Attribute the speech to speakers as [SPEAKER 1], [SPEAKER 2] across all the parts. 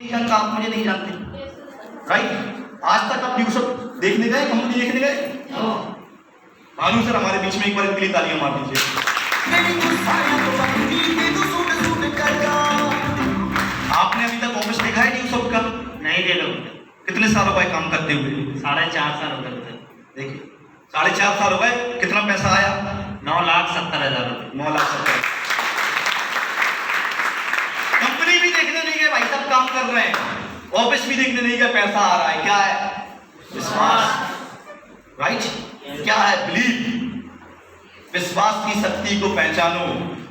[SPEAKER 1] का आप मुझे नहीं जानते, राइट? आज तक आप न्यूज़ देखने गए, कंपनी देखने गए? भानु सर हमारे बीच में एक बार इनके लिए तालियां मार दीजिए। आपने अभी तक ऑफिस देखा है न्यूज़ का?
[SPEAKER 2] नहीं देखा।
[SPEAKER 1] कितने साल हो गए काम करते हुए?
[SPEAKER 2] 4.5 साल हो गए।
[SPEAKER 1] देखिए 4.5 साल हो गए, कितना पैसा आया?
[SPEAKER 2] 9,70,000 रुपये।
[SPEAKER 1] 9,70,000। कंपनी भी देखने नहीं गए भाई, सब काम कर रहे हैं, ऑफिस भी देखने नहीं गए, पैसा आ रहा है। क्या है? विश्वास, राइट? क्या है? बिलीव। विश्वास की शक्ति को पहचानो।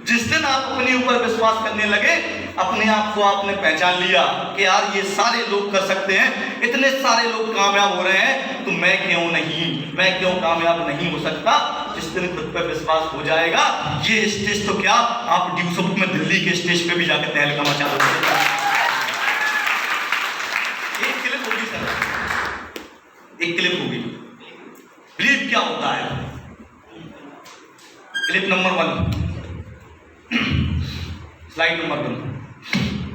[SPEAKER 1] जिस दिन आप अपने ऊपर विश्वास करने लगे, अपने आप को आपने पहचान लिया कि यार ये सारे लोग कर सकते हैं, इतने सारे लोग कामयाब हो रहे हैं, तो मैं क्यों नहीं, मैं क्यों कामयाब नहीं हो सकता? जिस दिन खुद पर विश्वास हो जाएगा, ये स्टेज तो क्या, आप ड्यूसोप में दिल्ली के स्टेज पे भी जाकर तहलका मचा दोगे। एक क्लिप होगी सर, एक क्लिप होगी। बिलीव क्या होता है? क्लिप नंबर 1, स्लाइड नंबर 1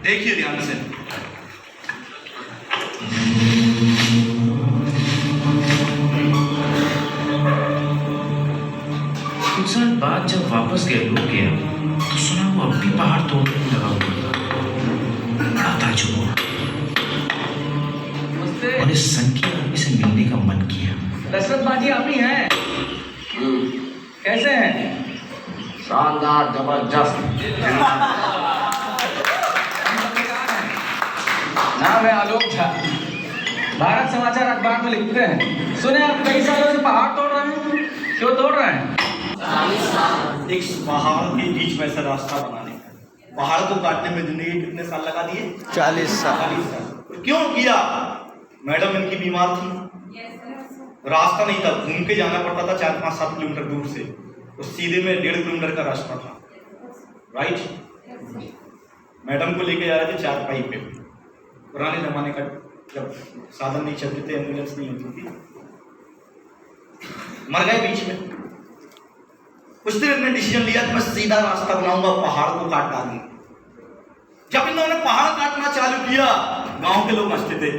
[SPEAKER 1] देखिए ध्यान से।
[SPEAKER 3] कुछ साल बाद जब वापस गया तो सुना वो अब भी पहाड़ तोड़ने में लगा हुआ बड़ा ताज्जुब हुआ और इस संख्या आदमी से मिलने का मन किया।
[SPEAKER 4] दशरथ बाजी आप ही हैं? कैसे हैं?
[SPEAKER 5] शानदार, जबरदस्त।
[SPEAKER 4] नाम है आलोक झा, भारत समाचार अखबार में लिखते हैं। सुने आप कई सालों से पहाड़ तोड़ रहे हैं, क्यों तोड़ रहे हैं?
[SPEAKER 1] एक पहाड़ के बीच में ऐसा रास्ता बनाने का। पहाड़ को काटने में जिंदगी कितने साल लगा दिए? 40 साल। क्यों किया? मैडम इनकी बीमार थी, रास्ता नहीं था, घूम के जाना पड़ता था 4-5-7 किलोमीटर दूर से, तो सीधे में 1.5 किलोमीटर का रास्ता था, राइट? मैडम को लेके जा रहे थे चारपाई पे। पुराने जमाने का जब साधन नहीं चलते थे, एम्बुलेंस नहीं होती थी, मर गए बीच में। उस दिन इन्होंने डिसीजन लिया कि मैं सीधा रास्ता बनाऊंगा, पहाड़ को काट डालूंगा। जब इन्होंने पहाड़ काटना चालू किया, गांव के लोग हंसते थे,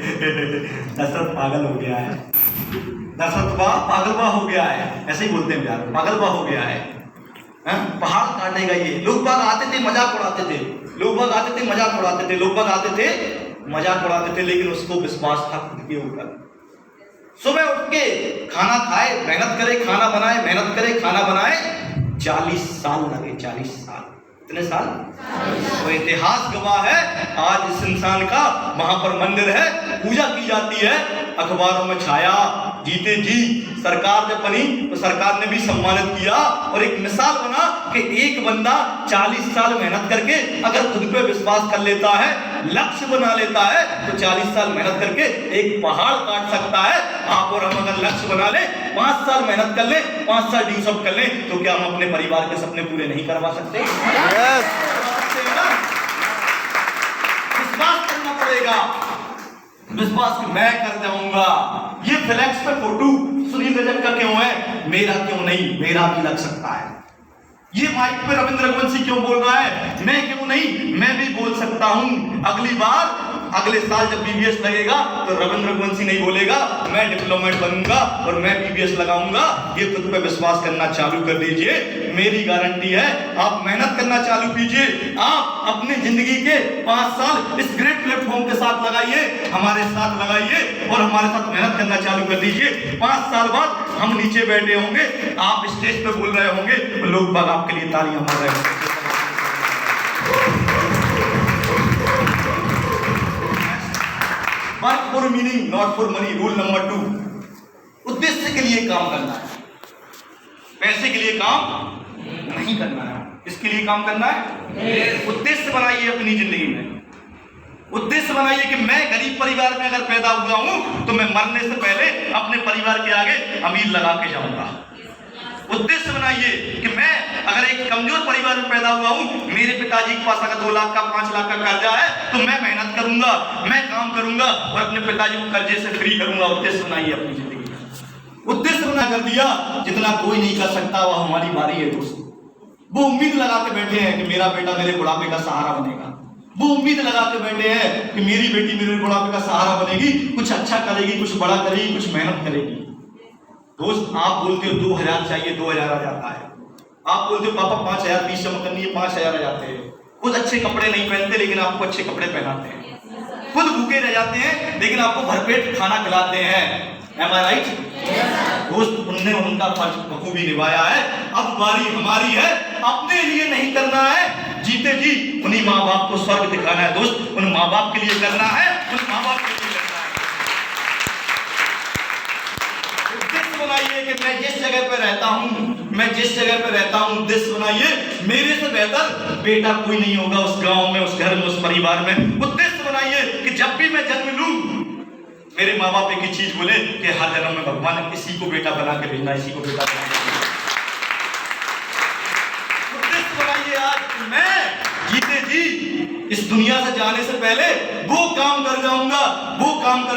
[SPEAKER 1] दशरथ पागल हो गया है, दशरथ पागलबा हो गया है, ऐसे ही बोलते हैं यार, पागलबा हो गया है, पहाड़ काटेगा ये। लोग बाग आते थे, मजाक उड़ाते थे, लोग बाग आते थे, मजाक उड़ाते थे, लोग बाग आते थे, मजाक उड़ाते थे, लेकिन उसको विश्वास था खुद के ऊपर। सुबह उठ के खाना खाए, मेहनत करे, खाना बनाए, मेहनत करे, खाना बनाए। 40 साल लगे, 40 साल। कितने साल? तो इतिहास गवाह है, आज इस इंसान का वहां पर मंदिर है, पूजा की जाती है, अखबारों में छाया, जीते जी सरकार जब बनी तो सरकार ने भी सम्मानित किया। और एक मिसाल बना कि एक बंदा 40 साल मेहनत करके अगर खुद पे विश्वास कर लेता है, लक्ष्य बना लेता है, तो 40 साल मेहनत करके एक पहाड़ काट सकता है। आप और हम अगर लक्ष्य बना ले, 5 साल मेहनत कर ले, 5 साल ड्यूसअप कर ले, तो क्या हम अपने परिवार के सपने पूरे नहीं करवा सकते? विश्वास करना पड़ेगा, विश्वास कि मैं कर जाऊंगा। ये फ्लैक्स पे फोटो सुनील रजक का क्यों है? मेरा क्यों नहीं? मेरा भी लग सकता है। ये माइक पे रविंद्र रघुवंशी क्यों बोल रहा है? मैं क्यों नहीं? मैं भी बोल सकता हूं। अगली बार, अगले साल जब बीबीएस लगेगा तो रविंद्र रघुवंशी नहीं बोलेगा, मैं डिप्लोमेट बनूंगा और मैं बीबीएस लगाऊंगा। ये खुद पे विश्वास करना चालू कर दीजिए, मेरी गारंटी है आप मेहनत करना चालू कीजिए। आप अपनी जिंदगी के 5 साल इस ग्रेट प्लेटफॉर्म के साथ लगाइए, हमारे साथ लगाइए और हमारे साथ मेहनत करना चालू कर दीजिए। 5 साल बाद हम नीचे बैठे होंगे, आप स्टेज पे बोल रहे होंगे, तो लोग बाग आपके लिए तालियां मार रहे होंगे। Work for meaning, not for money. Rule number 2, उद्देश्य के लिए काम करना है, पैसे के लिए काम नहीं करना है। किसके लिए काम करना है? उद्देश्य बनाइए अपनी जिंदगी में। उद्देश्य बनाइए कि मैं गरीब परिवार में अगर पैदा हुआ हूं तो मैं मरने से पहले अपने परिवार के आगे अमीर लगा के जाऊंगा। उद्देश्य बनाइए कि मैं अगर एक कमजोर परिवार में पैदा हुआ हूं, मेरे पिताजी के पास अगर 2 लाख का 5 लाख का कर्जा है, तो मैं मेहनत करूंगा, मैं काम करूंगा और अपने पिताजी को कर्जे से फ्री करूंगा। उद्देश्य बनाइए अपनी जिंदगी में। उद्देश्य बना कर दिया, जितना कोई नहीं कर सकता वह हमारी बारी है दोस्त। वो उम्मीद लगा के बैठे हैं कि मेरा बेटा मेरे बुढ़ापे का सहारा बनेगा, वो उम्मीद लगा के बैठे हैं कि मेरी बेटी मेरे बुढ़ापे का सहारा बनेगी, कुछ अच्छा करेगी, कुछ बड़ा करेगी, कुछ मेहनत करेगी। दोस्त, आप बोलते हो 2000 चाहिए, 2000 आ जाता है। आप बोलते हो पापा 5000 फीस जमा करनी है, 5000 आ जाते हैं। खुद अच्छे कपड़े नहीं पहनते लेकिन आपको अच्छे कपड़े पहनाते हैं। खुद भूखे रह जाते हैं लेकिन आपको भरपेट खाना खिलाते हैं। Am I right? दोस्त, उनने उनका फर्ज बखूबी निभाया है। अब बारी हमारी है, अपने लिए नहीं करना है, जीते जी उन्हीं माँ बाप को स्वर्ग दिखाना है। दोस्त, उन माँ बाप के लिए करना है, उन माँ बाप के लिए करना है। उद्देश्य बनाइए कि मैं जिस जगह पे रहता हूँ, उद्देश्य बनाइए मेरे से बेहतर बेटा कोई नहीं होगा उस गांव में, उस घर में, उस परिवार में। उद्देश्य बनाइए कि जब भी मैं जन्म लूं, मेरे माँ बाप एक ही चीज बोले कि हर जन्म में भगवान ने इसी को बेटा बना के भेजना, इसी को बेटा बना के भेजना। उद्देश्य बनाइए आज कि मैं जीते जी इस दुनिया से जाने से पहले वो काम कर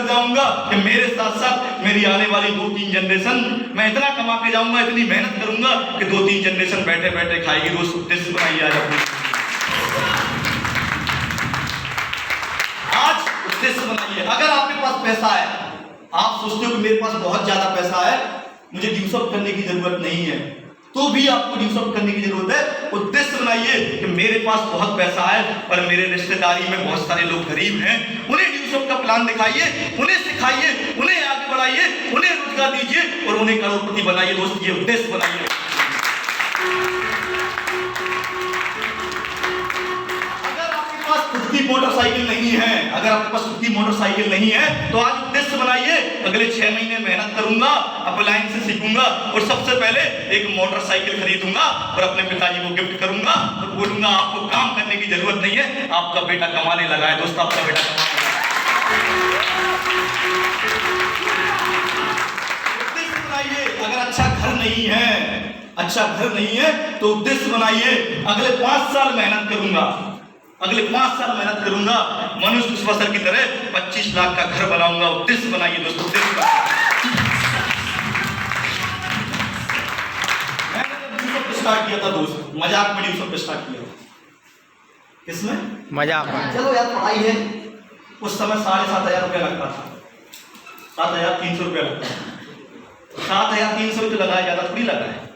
[SPEAKER 1] जाऊंगा कि मेरे साथ साथ मेरी आने वाली 2-3 जनरेशन, मैं इतना कमा के जाऊंगा, इतनी मेहनत करूंगा कि 2-3 जनरेशन बैठे बैठे खाएगी। दोस्त, उद्देश्य बनाइए आज अपने। आज उद्देश्य बनाइए। अगर आपके पास पैसा है, आप सोचते हो कि मेरे पास बहुत ज्यादा पैसा है, मुझे ड्यूसअप करने की जरूरत नहीं है, तो भी आपको ड्यूसअप करने की जरूरत है। उद्देश्य बनाइए कि मेरे पास बहुत पैसा है पर मेरे रिश्तेदारी में बहुत सारे लोग गरीब हैं, उन्हें ड्यूसअप का प्लान दिखाइए, उन्हें सिखाइए, उन्हें आगे बढ़ाइए, उन्हें रोजगार दीजिए और उन्हें करोड़पति बनाइए। दोस्त, ये उद्देश्य बनाइए। खुद की मोटरसाइकिल नहीं है, तो आज उद्देश्य बनाइए, अगले 6 महीने मेहनत करूंगा, अप्लायंस से सीखूंगा और सबसे पहले एक मोटरसाइकिल खरीदूंगा और अपने पिताजी को गिफ्ट करूंगा और बोलूंगा आपको काम करने की जरूरत नहीं है, आपका बेटा कमाने लगा है। दोस्त, आपका बेटा कमाने लगा है। उद्देश्य बनाइए। अगर अच्छा घर नहीं है तो उद्देश्य बनाइए, अगले 5 साल मेहनत करूंगा, मनुष्य उस वसर की तरह 25 लाख का घर बनाऊंगा। उद्देश्य बनाइए दोस्तों, उद्देश्य बनाइए। मैंने जब ड्यूसअप स्टार्ट किया था दोस्त, मजाक में ड्यूसअप स्टार्ट किया। किसमें?
[SPEAKER 6] मजाक में।
[SPEAKER 1] चलो यार, पढ़ाई है। उस समय 7,500 रुपया लगता था, 7,300 रुपया लगता था। 7,300 तो लगाया, ज्यादा थोड़ी लगा है।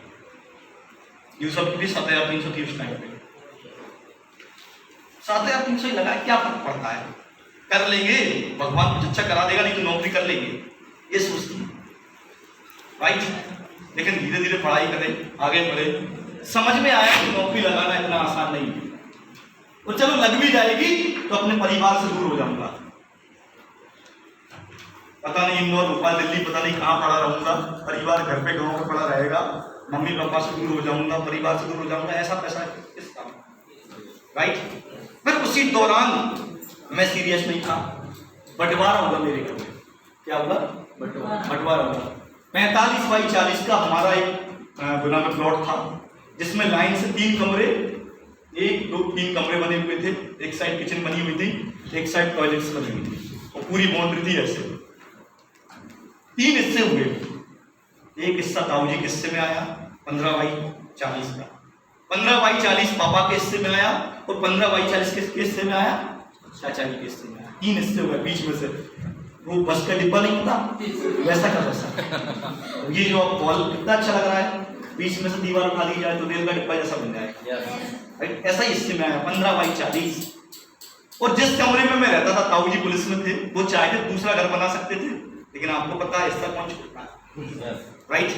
[SPEAKER 1] ड्यूसअप भी 7,300 थी उस टाइम पे। 7,300 ही लगा, क्या फर्क पड़ता है, कर लेंगे, भगवान कुछ अच्छा करा देगा, नहीं तो नौकरी कर लेंगे, ये सोचती राइट। लेकिन धीरे धीरे पढ़ाई करें, आगे बढ़े, समझ में आया कि नौकरी लगाना इतना आसान नहीं है। और चलो लग भी जाएगी तो अपने परिवार से दूर हो जाऊंगा, पता नहीं इंदौर, भोपाल, दिल्ली, पता नहीं कहाँ पड़ा रहूंगा, परिवार घर पे गाँव में पड़ा रहेगा, मम्मी पापा से दूर हो जाऊंगा, परिवार से दूर हो जाऊंगा। ऐसा पैसा किस काम, राइट। फिर उसी दौरान मैं सीरियस नहीं था, बंटवारा हुआ मेरे घर में। क्या हुआ? बंटवारा हुआ। 45x40 का हमारा एक गुना में प्लॉट था, जिसमें लाइन से 3 कमरे, 1, 2, 3 कमरे बने हुए थे। एक साइड किचन बनी हुई थी, एक साइड टॉयलेट्स बनी हुई थी और पूरी बाउंड्री थी ऐसे। 3 हिस्से हुए। एक हिस्सा ताऊजी के हिस्से में आया 15x40 का, 15x40 पापा के हिस्से में आया और 15x40 किसके हिस्से में आया? चाचा जी के हिस्से में आया। 3 हिस्से हुए। बीच में से वो बस का डिब्बा नहीं होता वैसा का वैसा। ये जो बॉल कितना अच्छा लग रहा है, बीच में से दीवार उठा दी जाए तो रेल का डिब्बा जैसा बन जाएगा। ऐसा ही हिस्से में आया 15x40। और जिस कमरे में मैं रहता था, ताऊजी पुलिस में थे, वो चाहते दूसरा घर बना सकते थे, लेकिन आपको पता है हिस्सा कौन छोड़ता है, राइट।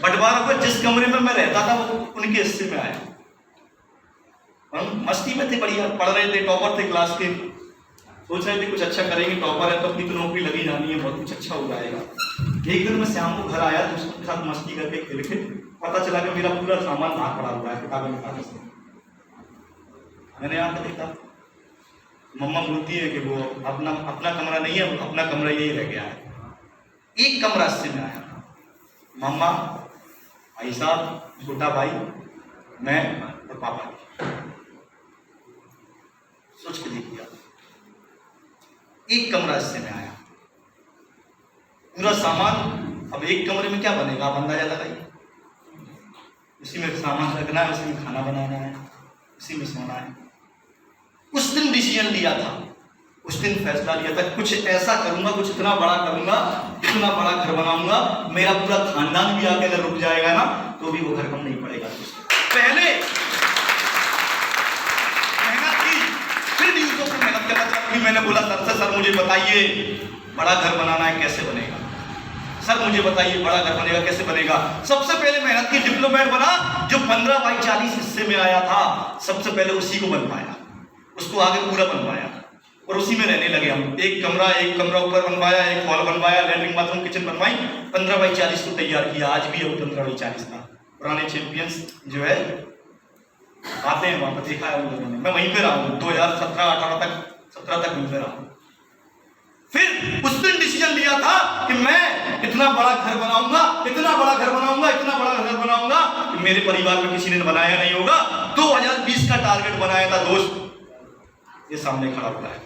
[SPEAKER 1] बंटवारा हुआ, जिस कमरे में मैं रहता था वो उनके हिस्से में आया। हम मस्ती में थे, बढ़िया पढ़ रहे थे, टॉपर थे क्लास के, सोच रहे थे कुछ अच्छा करेंगे, टॉपर है तो अपनी तो नौकरी लगी जानी है, बहुत कुछ अच्छा हो जाएगा। एक दिन मैं शाम को घर आया तो उसके साथ मस्ती करके खेल के पता चला कि मेरा पूरा सामान बाहर पड़ा हुआ है, किताबें निकाल के। मैंने आकर देखा, मम्मा बोलती है कि वो अपना कमरा नहीं है, अपना कमरा यही रह गया है। एक कमरा हिस्से में आया, मम्मा, भाई साहब, छोटा भाई, मैं और पापा। सोच के देखिए, एक कमरा हिस्से में आया, पूरा सामान। अब एक कमरे में क्या बनेगा, आप अंदाजा लगाइए। उसी में सामान रखना है, उसी में खाना बनाना है, उसी में सोना है। उस दिन डिसीजन लिया था, उस दिन फैसला लिया था, कुछ ऐसा करूंगा, कुछ इतना बड़ा करूंगा, इतना बड़ा घर बनाऊंगा, मेरा पूरा खानदान भी आके अगर रुक जाएगा ना तो भी वो घर कम नहीं पड़ेगा। पहले मेहनत की, फिर ड्यूसों को मेहनत करना चाहिए। मैंने बोला सर मुझे बताइए बड़ा घर बनाना है कैसे बनेगा, सर मुझे बताइए बड़ा घर बनेगा कैसे बनेगा। सबसे पहले मेहनत की, डिप्लोमेट बना, जो 15x40 हिस्से में आया था सबसे पहले उसी को बन पाया, उसको आगे पूरा बनवाया और उसी में रहने लगे हम। एक कमरा ऊपर बनवाया, एक हॉल बनवाया, लैट्रिन बाथरूम किचन बनवाई, 15x40 को तैयार किया। आज भी अब 15x40 था। पुराने चैंपियंस जो है आते हैं वहां पर, देखा है उन लोगों ने। मैं वहीं पे रहा हूँ 2017-18 तक, 17 तक वहीं पे रहा हूँ। फिर उस दिन डिसीजन लिया था कि मैं इतना बड़ा घर बनाऊंगा, इतना बड़ा घर बनाऊंगा, इतना बड़ा घर बनाऊंगा कि मेरे परिवार में किसी ने बनाया नहीं होगा। 2020 का टारगेट बनाया था दोस्त, ये सामने खड़ा हुआ है।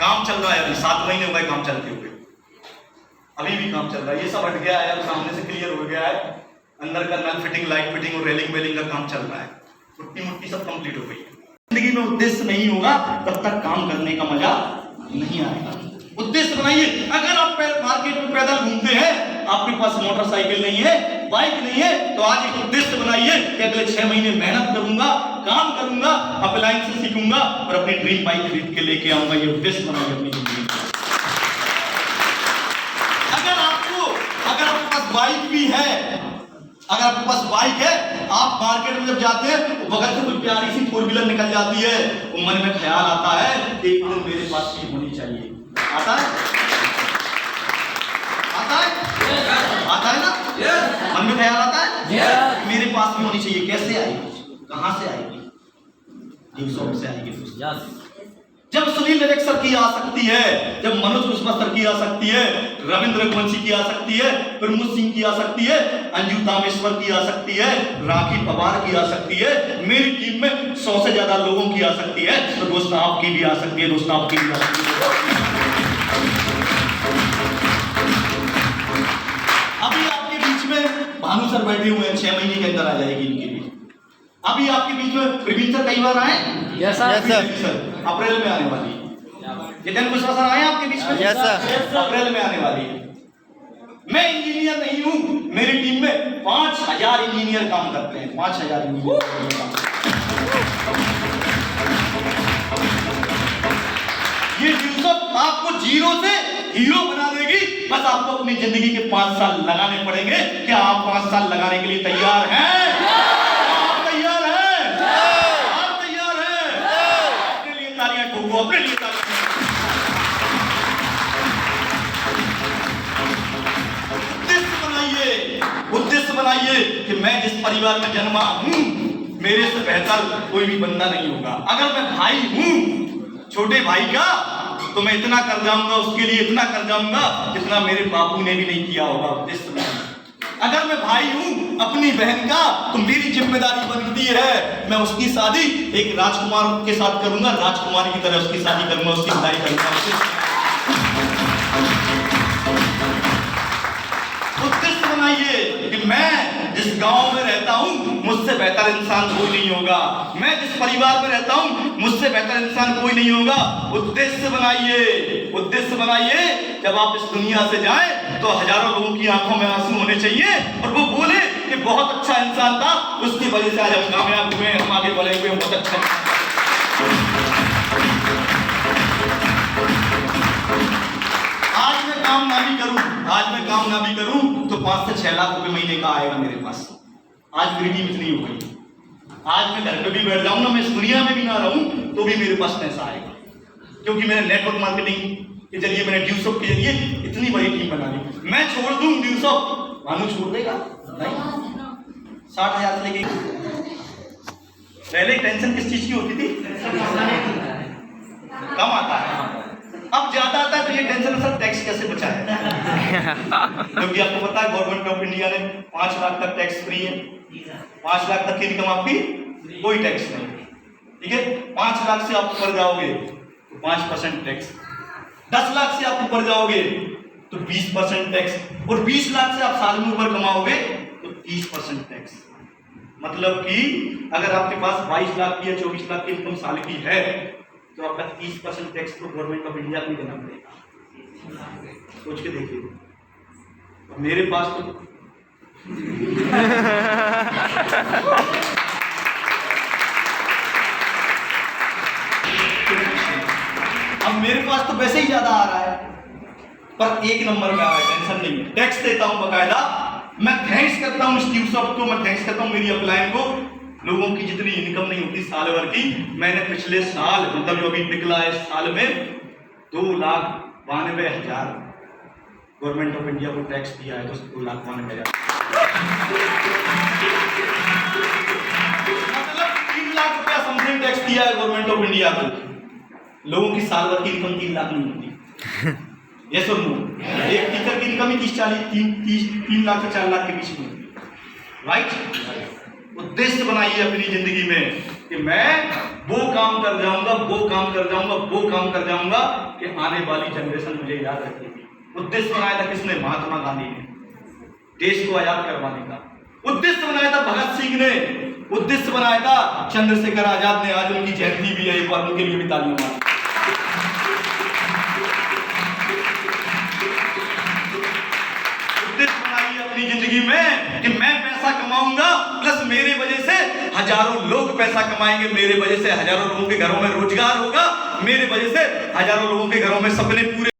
[SPEAKER 1] काम चल रहा है अभी 7 महीने हो गए काम चलते हुए, अभी भी काम चल रहा है। ये सब हट गया है, अब सामने से क्लियर हो गया है। अंदर का नल फिटिंग, लाइट फिटिंग और रेलिंग वेलिंग का काम चल रहा है। पुट्टी मुट्टी सब कंप्लीट हो गई है। जिंदगी में उद्देश्य नहीं होगा तब तक काम करने का मजा नहीं आएगा। उद्देश्य बनाइए। अगर आप मार्केट में पैदल घूमते हैं, आपके पास मोटरसाइकिल नहीं है, बाइक नहीं है, तो आज एक उद्देश्य बनाइए कि अगले 6 महीने मेहनत करूंगा, काम करूंगा, अप्लायंस से सीखूंगा और अपनी ड्रीम बाइक खरीद के लेके आऊंगा। ये उद्देश्य बनाइए अपनी जिंदगी में। अगर आपके पास बाइक भी है, अगर आपके पास बाइक है, आप मार्केट में जब जाते हैं तो बगल से कोई प्यारी सी 4 व्हीलर निकल जाती है, तो मन में ख्याल आता है एक दिन मेरे पास भी होनी चाहिए। आता है? आता है? आता है ना? मन में ख्याल आता है मेरे पास भी होनी चाहिए। कैसे आएगी, कहां से आएगी? ड्यूसों से आएगी। जब सुनील रजक की आ सकती है, जब मनोज कुशवाहा की आ सकती है, रविंद्र रघुवंशी की आ सकती है, प्रमोद सिंह की आ सकती है, अंजू तामेश्वर की आ सकती है, राखी पवार की आ सकती है, मेरी टीम में 100 से ज्यादा लोगों की आ सकती है, तो दोस्त आपकी भी आ सकती है, दोस्त आपकी भी आ सकती है। अभी आपके बीच में भानु सर बैठे हुए हैं, 6 महीने के अंदर आ जाएगी इनकी भी। अभी आपके बीच में प्रवीण सर कई बार आए?
[SPEAKER 6] Yes sir.
[SPEAKER 1] अप्रैल में आने वाली है। जितेंद्र कुशवाहा सर आए आपके बीच में?
[SPEAKER 6] Yes sir.
[SPEAKER 1] अप्रैल में आने वाली है। मैं इंजीनियर नहीं हूं, मेरी टीम में 5000 इंजीनियर काम करते हैं। 5000 इंजीनियर। ये ड्यूसअप आपको जीरो से हीरो बना देगी। बस आपको अपनी जिंदगी के 5 साल लगाने पड़ेंगे। क्या आप 5 साल लगाने के लिए तैयार हैं? आप तैयार हैं? आप तैयार हैं? अपने लिए तालियां ठोको, अपने लिए तालियां। उद्देश्य बनाइए कि मैं जिस परिवार में जन्मा हूं, मेरे से बेहतर कोई भी बंदा नहीं होगा। अगर मैं भाई हूं छोटे भाई का, तो मैं इतना कर जाऊंगा उसके लिए, इतना कर जाऊंगा जितना मेरे बापू ने भी नहीं किया होगा। उद्देश्य बनाइए। अगर मैं भाई हूं अपनी बहन का, तो मेरी जिम्मेदारी बनती है मैं उसकी शादी एक राजकुमार के साथ करूंगा, राजकुमार की तरह उसकी शादी करूंगा, उसकी विदाई करूंगा। उद्देश्य बनाइए कि मैं जिस गांव में रहता हूं, मुझसे बेहतर इंसान कोई नहीं होगा। मैं जिस परिवार में रहता हूं, मुझसे बेहतर इंसान कोई नहीं होगा। उद्देश्य बनाइए। उद्देश्य बनाइए। जब आप इस दुनिया से जाएं तो हजारों लोगों की आंखों में आंसू होने चाहिए और वो बोले कि बहुत अच्छा इंसान था, उसकी वजह से आज हम कामयाब हुए, हम आगे बढ़े हुए, बहुत अच्छा। आज मैं काम ना भी करूं तो 5 से 6 लाख रुपए महीने का आएगा मेरे पास। आज मेरी टीम इतनी हो गई। आज मैं घर पे भी बैठ जाऊं ना, मैं इस दुनिया में भी ना रहूं, तो भी मेरे पास पैसा आएगा, क्योंकि मैंने नेटवर्क मार्केटिंग के जरिए, मैंने ड्यूसअप के जरिए इतनी बड़ी टीम बना ली। मैं छोड़ दूं ड्यूसअप, भानु छोड़ देगा? नहीं। 60,000 से लेके पहले टेंशन किस चीज की होती थी? कम आता है, अब ज्यादा आता है। तो ये टेंशन सर टैक्स कैसे बचाए, क्योंकि आपको पता है गवर्नमेंट ऑफ इंडिया ने 5 लाख तक टैक्स फ्री है। 5 लाख तक की इनकम आपकी कोई टैक्स नहीं, ठीक है। 5 लाख से आप ऊपर जाओगे तो 5% टैक्स। 10 लाख से आप ऊपर जाओगे तो 20% टैक्स, और 20 लाख से आप साल में ऊपर कमाओगे तो 30% टैक्स। मतलब कि अगर आपके पास 22 लाख की या 24 लाख की इनकम साल की है तो आपका 30% टैक्स तो गवर्नमेंट ऑफ इंडिया को देना पड़ेगा। सोच के देखिए। और मेरे पास तो अब मेरे पास तो वैसे ही ज्यादा आ रहा है, पर एक नंबर में आ रहा है, टेंशन नहीं है। टैक्स देता हूं बकायदा। मैं थैंक्स करता हूं स्टीवसॉफ्ट को, मैं थैंक्स करता हूं मेरी अपलाइन को। लोगों की जितनी इनकम नहीं होती साल भर की, मैंने पिछले साल मतलब जो अभी निकला है साल में 2,92,000 गवर्नमेंट ऑफ इंडिया को टैक्स दिया है। तो 2,92,000 मतलब 3 लाख रुपया समथिंग टैक्स दिया है गवर्नमेंट ऑफ इंडिया को। लोगों की साल भर की इनकम 3 लाख नहीं होती। यस और नो? एक टीचर की इनकम ही 3 लाख से 4 लाख के बीच में होती है। राइट? उद्देश्य बनाइए अपनी जिंदगी में कि मैं वो काम कर जाऊंगा, वो काम कर जाऊंगा, वो काम कर जाऊंगा कि आने वाली जनरेशन मुझे याद रखेगी। उद्देश्य बनाया था किसने? महात्मा गांधी ने, देश को आजाद करवाने का। उद्देश्य बनाया था भगत सिंह ने, उद्देश्य बनाया था चंद्रशेखर आजाद ने। आज उनकी जयंती भी है, एक बार उनके लिए भी तालियां मारें। उद्देश्य बनाइए अपनी जिंदगी में कि मैं पैसा कमाऊंगा, प्लस मेरे वजह से हजारों लोग पैसा कमाएंगे, मेरे वजह से हजारों लोगों के घरों में रोजगार होगा, मेरे वजह से हजारों लोगों के घरों में सपने पूरे